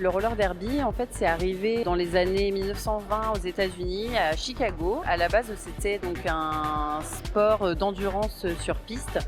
Le roller derby, en fait, c'est arrivé dans les années 1920 aux États-Unis, à Chicago. À la base, c'était donc un sport d'endurance sur piste.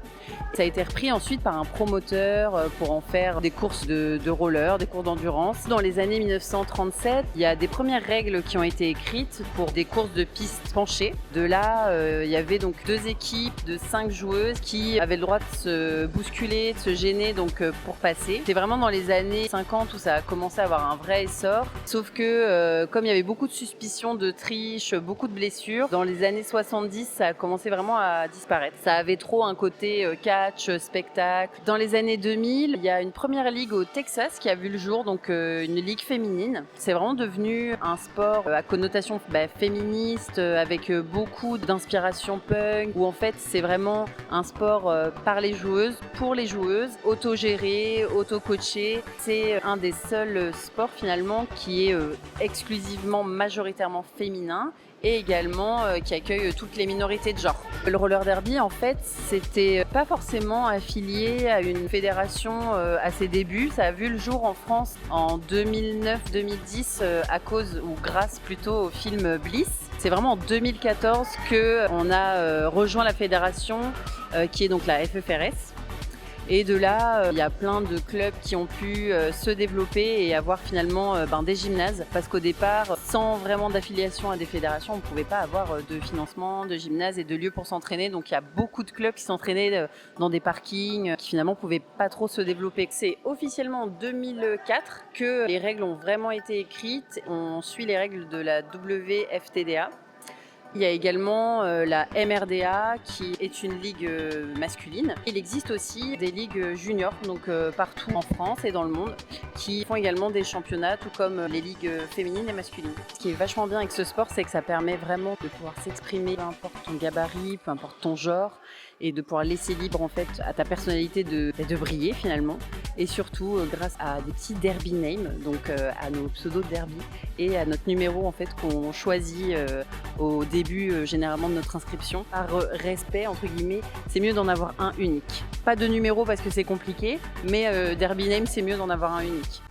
Ça a été repris ensuite par un promoteur pour en faire des courses de roller, des courses d'endurance. Dans les années 1937, il y a des premières règles qui ont été écrites pour des courses de piste penchées. De là, il y avait donc 2 équipes de 5 joueuses qui avaient le droit de se bousculer, de se gêner donc pour passer. C'est vraiment dans les années 50 où ça a commencé à avoir un vrai essor. Sauf que comme il y avait beaucoup de suspicions de triche, beaucoup de blessures, dans les années 70, ça a commencé vraiment à disparaître. Ça avait trop un côté catch, spectacle. Dans les années 2000, il y a une première ligue au Texas qui a vu le jour, donc une ligue féminine. C'est vraiment devenu un sport à connotation féministe, avec beaucoup d'inspiration punk, où en fait c'est vraiment un sport par les joueuses, pour les joueuses, autogéré, auto-coaché. C'est un des seuls sports finalement qui est exclusivement, majoritairement féminin et également qui accueille toutes les minorités de genre. Le roller derby, en fait, c'était pas forcément affilié à une fédération à ses débuts. Ça a vu le jour en France en 2009-2010 à cause ou grâce plutôt au film Bliss. C'est vraiment en 2014 qu'on a rejoint la fédération qui est donc la FFRS. Et de là, il y a plein de clubs qui ont pu se développer et avoir finalement des gymnases. Parce qu'au départ, sans vraiment d'affiliation à des fédérations, on ne pouvait pas avoir de financement, de gymnases et de lieux pour s'entraîner. Donc il y a beaucoup de clubs qui s'entraînaient dans des parkings qui finalement ne pouvaient pas trop se développer. C'est officiellement en 2004 que les règles ont vraiment été écrites. On suit les règles de la WFTDA. Il y a également la MRDA qui est une ligue masculine. Il existe aussi des ligues juniors, donc partout en France et dans le monde, qui font également des championnats, tout comme les ligues féminines et masculines. Ce qui est vachement bien avec ce sport, c'est que ça permet vraiment de pouvoir s'exprimer, peu importe ton gabarit, peu importe ton genre, et de pouvoir laisser libre en fait à ta personnalité de briller finalement. Et surtout grâce à des petits derby names, donc à nos pseudos derby et à notre numéro en fait qu'on choisit au début généralement de notre inscription. Par respect entre guillemets, c'est mieux d'en avoir un unique. Pas de numéro parce que c'est compliqué, mais derby name c'est mieux d'en avoir un unique.